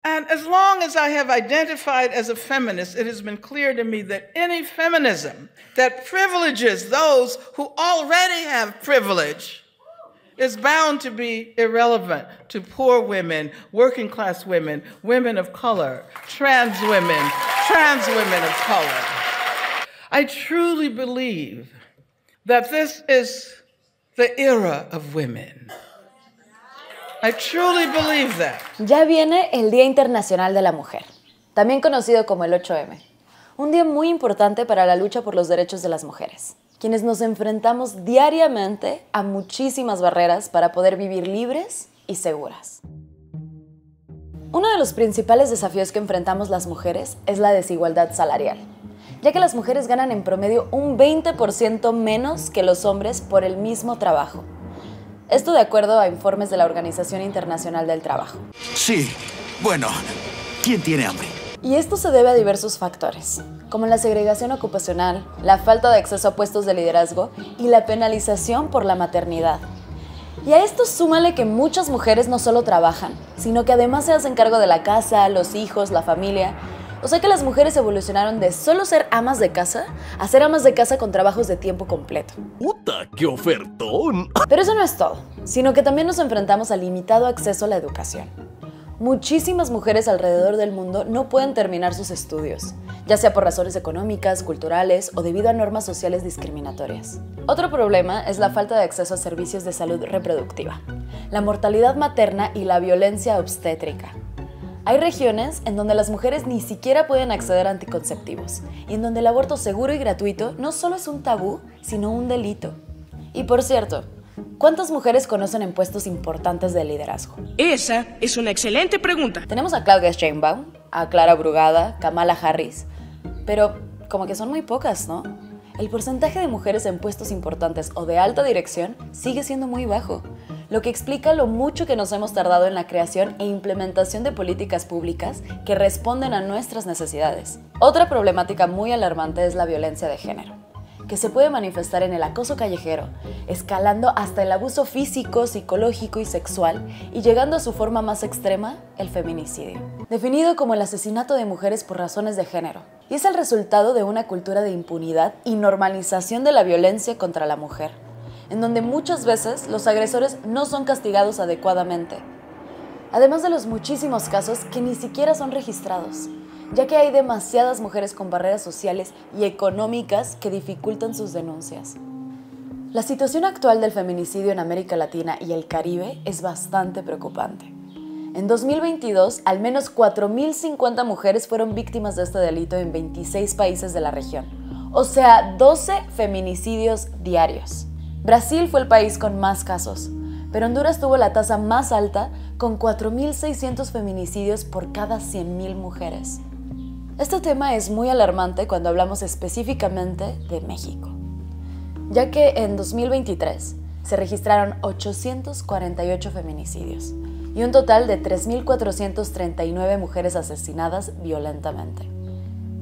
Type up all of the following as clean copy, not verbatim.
And as long as I have identified as a feminist, it has been clear to me that any feminism that privileges those who already have privilege is bound to be irrelevant to poor women, working class women, women of color, trans women of color. I truly believe that this is the era of women. I truly believe that. Ya viene el Día Internacional de la Mujer, también conocido como el 8M. Un día muy importante para la lucha por los derechos de las mujeres, quienes nos enfrentamos diariamente a muchísimas barreras para poder vivir libres y seguras. Uno de los principales desafíos que enfrentamos las mujeres es la desigualdad salarial, ya que las mujeres ganan en promedio un 20% menos que los hombres por el mismo trabajo. Esto de acuerdo a informes de la Organización Internacional del Trabajo. Sí, bueno, ¿quién tiene hambre? Y esto se debe a diversos factores, como la segregación ocupacional, la falta de acceso a puestos de liderazgo y la penalización por la maternidad. Y a esto súmale que muchas mujeres no solo trabajan, sino que además se hacen cargo de la casa, los hijos, la familia. O sea que las mujeres evolucionaron de solo ser amas de casa a ser amas de casa con trabajos de tiempo completo. ¡Puta, qué ofertón! Pero eso no es todo, sino que también nos enfrentamos al limitado acceso a la educación. Muchísimas mujeres alrededor del mundo no pueden terminar sus estudios, ya sea por razones económicas, culturales o debido a normas sociales discriminatorias. Otro problema es la falta de acceso a servicios de salud reproductiva, la mortalidad materna y la violencia obstétrica. Hay regiones en donde las mujeres ni siquiera pueden acceder a anticonceptivos y en donde el aborto seguro y gratuito no solo es un tabú, sino un delito. Y por cierto, ¿cuántas mujeres conocen en puestos importantes de liderazgo? Esa es una excelente pregunta. Tenemos a Claudia Sheinbaum, a Clara Brugada, Kamala Harris, pero como que son muy pocas, ¿no? El porcentaje de mujeres en puestos importantes o de alta dirección sigue siendo muy bajo, lo que explica lo mucho que nos hemos tardado en la creación e implementación de políticas públicas que responden a nuestras necesidades. Otra problemática muy alarmante es la violencia de género, que se puede manifestar en el acoso callejero, escalando hasta el abuso físico, psicológico y sexual, y llegando a su forma más extrema, el feminicidio, definido como el asesinato de mujeres por razones de género, y es el resultado de una cultura de impunidad y normalización de la violencia contra la mujer, en donde muchas veces los agresores no son castigados adecuadamente, además de los muchísimos casos que ni siquiera son registrados, ya que hay demasiadas mujeres con barreras sociales y económicas que dificultan sus denuncias. La situación actual del feminicidio en América Latina y el Caribe es bastante preocupante. En 2022, al menos 4.050 mujeres fueron víctimas de este delito en 26 países de la región, o sea, 12 feminicidios diarios. Brasil fue el país con más casos, pero Honduras tuvo la tasa más alta con 4.600 feminicidios por cada 100.000 mujeres. Este tema es muy alarmante cuando hablamos específicamente de México, ya que en 2023 se registraron 848 feminicidios y un total de 3.439 mujeres asesinadas violentamente.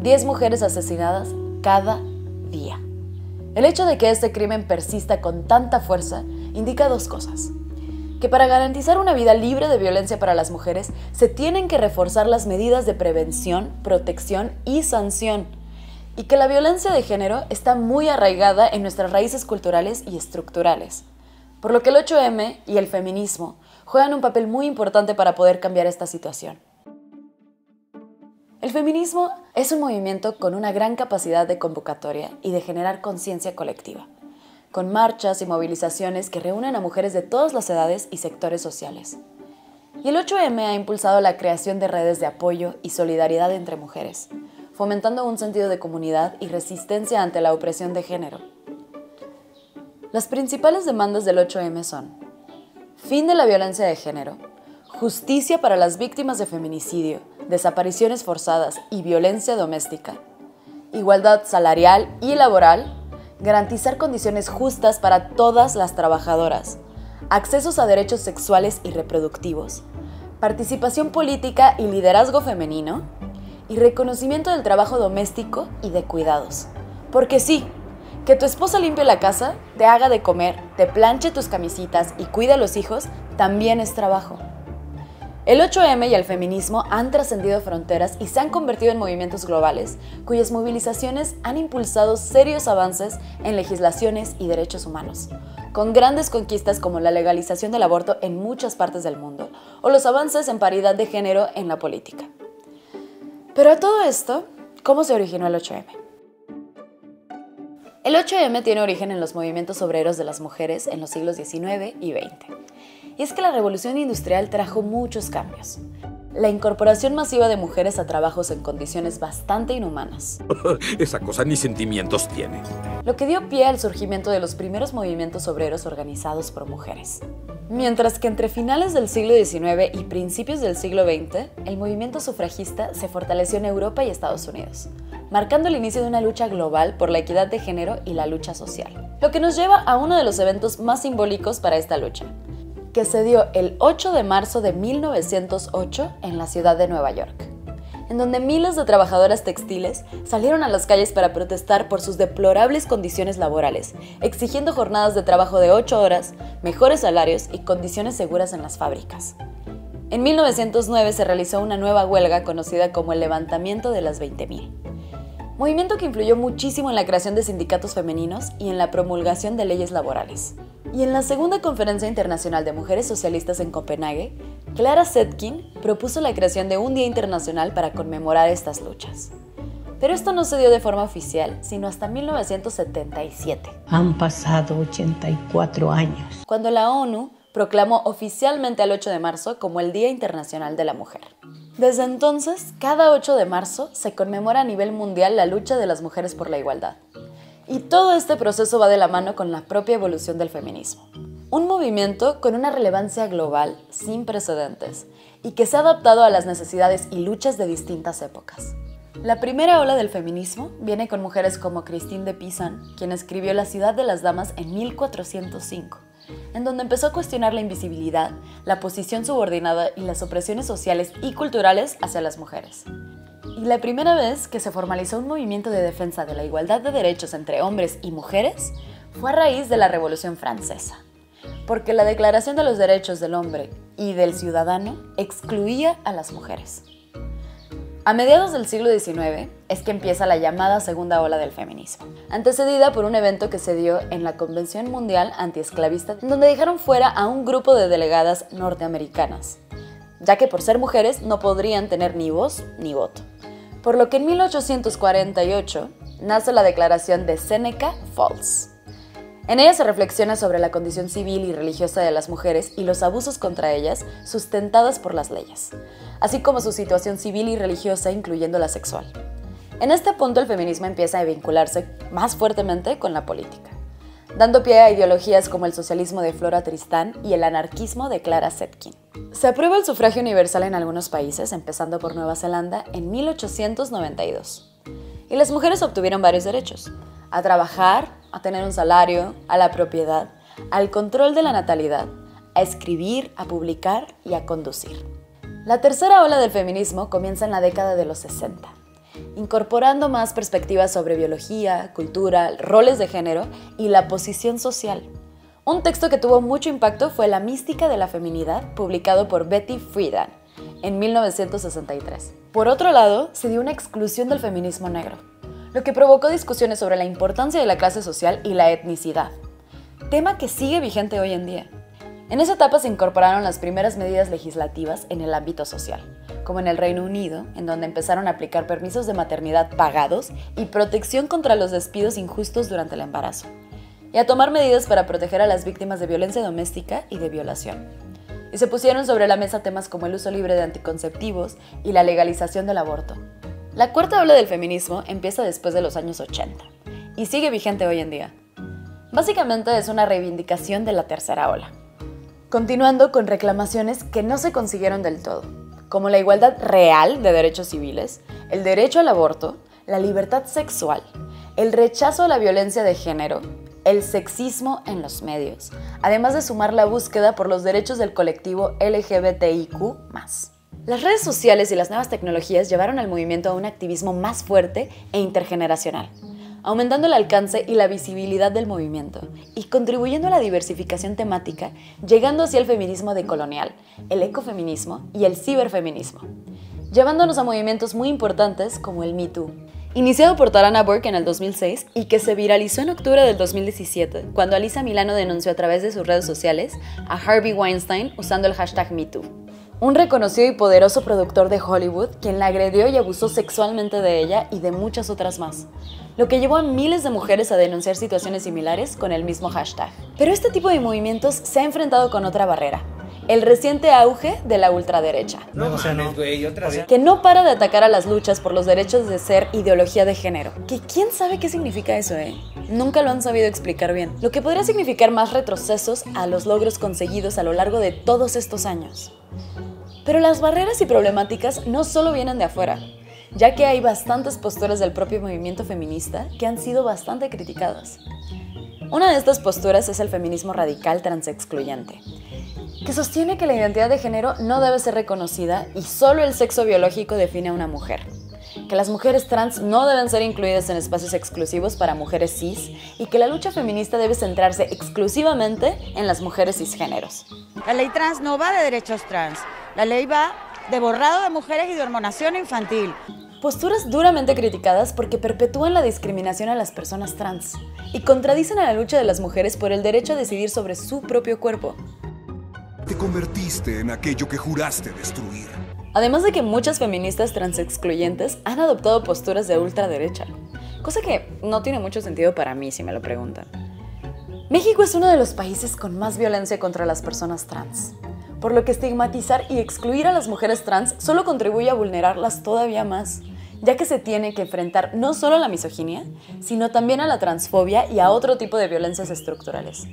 10 mujeres asesinadas cada día. El hecho de que este crimen persista con tanta fuerza indica dos cosas: que para garantizar una vida libre de violencia para las mujeres se tienen que reforzar las medidas de prevención, protección y sanción, y que la violencia de género está muy arraigada en nuestras raíces culturales y estructurales, por lo que el 8M y el feminismo juegan un papel muy importante para poder cambiar esta situación. El feminismo es un movimiento con una gran capacidad de convocatoria y de generar conciencia colectiva, con marchas y movilizaciones que reúnen a mujeres de todas las edades y sectores sociales. Y el 8M ha impulsado la creación de redes de apoyo y solidaridad entre mujeres, fomentando un sentido de comunidad y resistencia ante la opresión de género. Las principales demandas del 8M son: fin de la violencia de género, justicia para las víctimas de feminicidio, desapariciones forzadas y violencia doméstica, igualdad salarial y laboral, garantizar condiciones justas para todas las trabajadoras, accesos a derechos sexuales y reproductivos, participación política y liderazgo femenino, y reconocimiento del trabajo doméstico y de cuidados. Porque sí, que tu esposa limpie la casa, te haga de comer, te planche tus camisitas y cuide a los hijos, también es trabajo. El 8M y el feminismo han trascendido fronteras y se han convertido en movimientos globales, cuyas movilizaciones han impulsado serios avances en legislaciones y derechos humanos, con grandes conquistas como la legalización del aborto en muchas partes del mundo o los avances en paridad de género en la política. Pero a todo esto, ¿cómo se originó el 8M? El 8M tiene origen en los movimientos obreros de las mujeres en los siglos XIX y XX. Y es que la revolución industrial trajo muchos cambios. La incorporación masiva de mujeres a trabajos en condiciones bastante inhumanas. Esa cosa ni sentimientos tiene. Lo que dio pie al surgimiento de los primeros movimientos obreros organizados por mujeres. Mientras que entre finales del siglo XIX y principios del siglo XX, el movimiento sufragista se fortaleció en Europa y Estados Unidos, marcando el inicio de una lucha global por la equidad de género y la lucha social. Lo que nos lleva a uno de los eventos más simbólicos para esta lucha, que se dio el 8 de marzo de 1908 en la ciudad de Nueva York, en donde miles de trabajadoras textiles salieron a las calles para protestar por sus deplorables condiciones laborales, exigiendo jornadas de trabajo de 8 horas, mejores salarios y condiciones seguras en las fábricas. En 1909 se realizó una nueva huelga conocida como el Levantamiento de las 20.000, movimiento que influyó muchísimo en la creación de sindicatos femeninos y en la promulgación de leyes laborales. Y en la Segunda Conferencia Internacional de Mujeres Socialistas en Copenhague, Clara Zetkin propuso la creación de un día internacional para conmemorar estas luchas. Pero esto no se dio de forma oficial, sino hasta 1977. Han pasado 84 años. Cuando la ONU proclamó oficialmente el 8 de marzo como el Día Internacional de la Mujer. Desde entonces, cada 8 de marzo se conmemora a nivel mundial la lucha de las mujeres por la igualdad. Y todo este proceso va de la mano con la propia evolución del feminismo. Un movimiento con una relevancia global sin precedentes y que se ha adaptado a las necesidades y luchas de distintas épocas. La primera ola del feminismo viene con mujeres como Christine de Pizan, quien escribió La ciudad de las damas en 1405, en donde empezó a cuestionar la invisibilidad, la posición subordinada y las opresiones sociales y culturales hacia las mujeres. Y la primera vez que se formalizó un movimiento de defensa de la igualdad de derechos entre hombres y mujeres fue a raíz de la Revolución Francesa, porque la Declaración de los Derechos del Hombre y del Ciudadano excluía a las mujeres. A mediados del siglo XIX es que empieza la llamada segunda ola del feminismo, antecedida por un evento que se dio en la Convención Mundial Antiesclavista, donde dejaron fuera a un grupo de delegadas norteamericanas, ya que por ser mujeres no podrían tener ni voz ni voto. Por lo que en 1848 nace la Declaración de Seneca Falls. En ella se reflexiona sobre la condición civil y religiosa de las mujeres y los abusos contra ellas sustentadas por las leyes, así como su situación civil y religiosa, incluyendo la sexual. En este punto el feminismo empieza a vincularse más fuertemente con la política, dando pie a ideologías como el socialismo de Flora Tristán y el anarquismo de Clara Zetkin. Se aprueba el sufragio universal en algunos países, empezando por Nueva Zelanda en 1892. Y las mujeres obtuvieron varios derechos: a trabajar, a tener un salario, a la propiedad, al control de la natalidad, a escribir, a publicar y a conducir. La tercera ola del feminismo comienza en la década de los 60, incorporando más perspectivas sobre biología, cultura, roles de género y la posición social. Un texto que tuvo mucho impacto fue La mística de la feminidad, publicado por Betty Friedan en 1963. Por otro lado, se dio una exclusión del feminismo negro, lo que provocó discusiones sobre la importancia de la clase social y la etnicidad, tema que sigue vigente hoy en día. En esa etapa se incorporaron las primeras medidas legislativas en el ámbito social, como en el Reino Unido, en donde empezaron a aplicar permisos de maternidad pagados y protección contra los despidos injustos durante el embarazo, y a tomar medidas para proteger a las víctimas de violencia doméstica y de violación. Y se pusieron sobre la mesa temas como el uso libre de anticonceptivos y la legalización del aborto. La cuarta ola del feminismo empieza después de los años 80 y sigue vigente hoy en día. Básicamente es una reivindicación de la tercera ola, continuando con reclamaciones que no se consiguieron del todo, como la igualdad real de derechos civiles, el derecho al aborto, la libertad sexual, el rechazo a la violencia de género, el sexismo en los medios, además de sumar la búsqueda por los derechos del colectivo LGBTIQ+. Las redes sociales y las nuevas tecnologías llevaron al movimiento a un activismo más fuerte e intergeneracional, aumentando el alcance y la visibilidad del movimiento y contribuyendo a la diversificación temática, llegando hacia el feminismo decolonial, el ecofeminismo y el ciberfeminismo, llevándonos a movimientos muy importantes como el Me Too. Iniciado por Tarana Burke en el 2006 y que se viralizó en octubre del 2017, cuando Alyssa Milano denunció a través de sus redes sociales a Harvey Weinstein usando el hashtag MeToo. Un reconocido y poderoso productor de Hollywood quien la agredió y abusó sexualmente de ella y de muchas otras más, lo que llevó a miles de mujeres a denunciar situaciones similares con el mismo hashtag. Pero este tipo de movimientos se ha enfrentado con otra barrera: el reciente auge de la ultraderecha, que no para de atacar a las luchas por los derechos de ser ideología de género. Que quién sabe qué significa eso, Nunca lo han sabido explicar bien. Lo que podría significar más retrocesos a los logros conseguidos a lo largo de todos estos años. Pero las barreras y problemáticas no solo vienen de afuera, ya que hay bastantes posturas del propio movimiento feminista que han sido bastante criticadas. Una de estas posturas es el feminismo radical transexcluyente, que sostiene que la identidad de género no debe ser reconocida y solo el sexo biológico define a una mujer, que las mujeres trans no deben ser incluidas en espacios exclusivos para mujeres cis y que la lucha feminista debe centrarse exclusivamente en las mujeres cisgéneros. La ley trans no va de derechos trans, la ley va de borrado de mujeres y de hormonación infantil. Posturas duramente criticadas porque perpetúan la discriminación a las personas trans y contradicen a la lucha de las mujeres por el derecho a decidir sobre su propio cuerpo. Te convertiste en aquello que juraste destruir. Además de que muchas feministas transexcluyentes han adoptado posturas de ultraderecha, cosa que no tiene mucho sentido para mí si me lo preguntan. México es uno de los países con más violencia contra las personas trans, por lo que estigmatizar y excluir a las mujeres trans solo contribuye a vulnerarlas todavía más, ya que se tiene que enfrentar no solo a la misoginia, sino también a la transfobia y a otro tipo de violencias estructurales.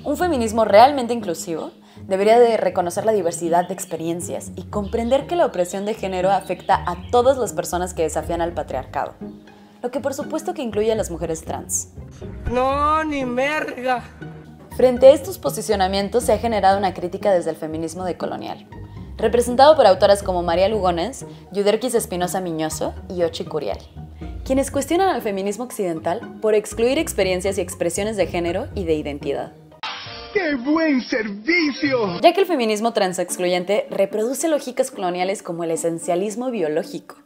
Un feminismo realmente inclusivo debería de reconocer la diversidad de experiencias y comprender que la opresión de género afecta a todas las personas que desafían al patriarcado, lo que por supuesto que incluye a las mujeres trans. No, ni merga. Frente a estos posicionamientos se ha generado una crítica desde el feminismo decolonial, representado por autoras como María Lugones, Yuderquis Espinosa Miñoso y Ochi Curiel, quienes cuestionan al feminismo occidental por excluir experiencias y expresiones de género y de identidad. ¡Qué buen servicio! Ya que el feminismo transexcluyente reproduce lógicas coloniales como el esencialismo biológico.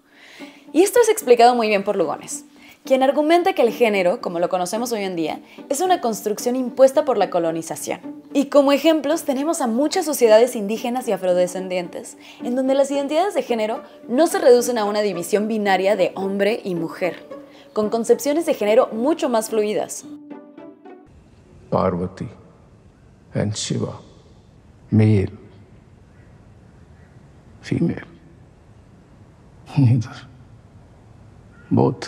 Y esto es explicado muy bien por Lugones, quien argumenta que el género, como lo conocemos hoy en día, es una construcción impuesta por la colonización. Y como ejemplos tenemos a muchas sociedades indígenas y afrodescendientes, en donde las identidades de género no se reducen a una división binaria de hombre y mujer, con concepciones de género mucho más fluidas. Parvati and Shiva, male, female, neither, both.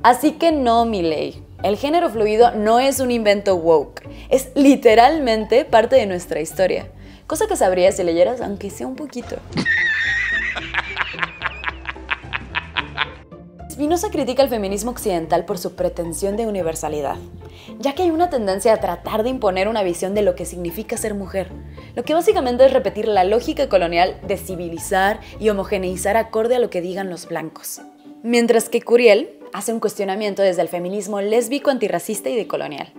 Así que no, Milei. El género fluido no es un invento woke, es literalmente parte de nuestra historia. Cosa que sabrías si leyeras, aunque sea un poquito. Espinosa critica el feminismo occidental por su pretensión de universalidad, ya que hay una tendencia a tratar de imponer una visión de lo que significa ser mujer, lo que básicamente es repetir la lógica colonial de civilizar y homogeneizar acorde a lo que digan los blancos. Mientras que Curiel hace un cuestionamiento desde el feminismo lésbico, antirracista y decolonial,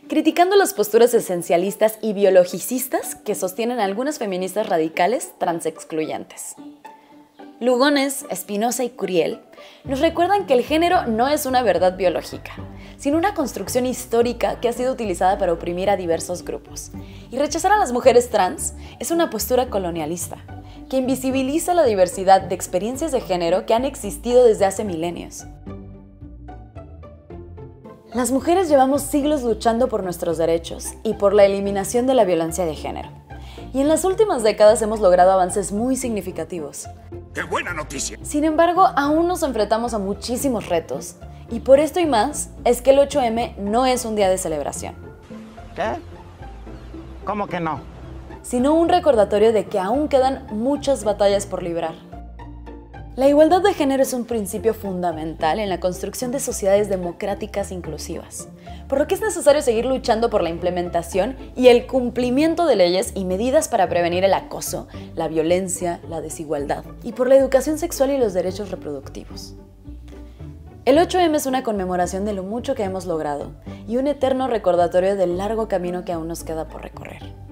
criticando las posturas esencialistas y biologicistas que sostienen algunas feministas radicales transexcluyentes. Lugones, Espinosa y Curiel nos recuerdan que el género no es una verdad biológica, sino una construcción histórica que ha sido utilizada para oprimir a diversos grupos. Y rechazar a las mujeres trans es una postura colonialista, que invisibiliza la diversidad de experiencias de género que han existido desde hace milenios. Las mujeres llevamos siglos luchando por nuestros derechos y por la eliminación de la violencia de género. Y en las últimas décadas hemos logrado avances muy significativos. ¡Qué buena noticia! Sin embargo, aún nos enfrentamos a muchísimos retos. Y por esto y más, es que el 8M no es un día de celebración. ¿Qué? ¿Cómo que no? Sino un recordatorio de que aún quedan muchas batallas por librar. La igualdad de género es un principio fundamental en la construcción de sociedades democráticas inclusivas, por lo que es necesario seguir luchando por la implementación y el cumplimiento de leyes y medidas para prevenir el acoso, la violencia, la desigualdad, y por la educación sexual y los derechos reproductivos. El 8M es una conmemoración de lo mucho que hemos logrado y un eterno recordatorio del largo camino que aún nos queda por recorrer.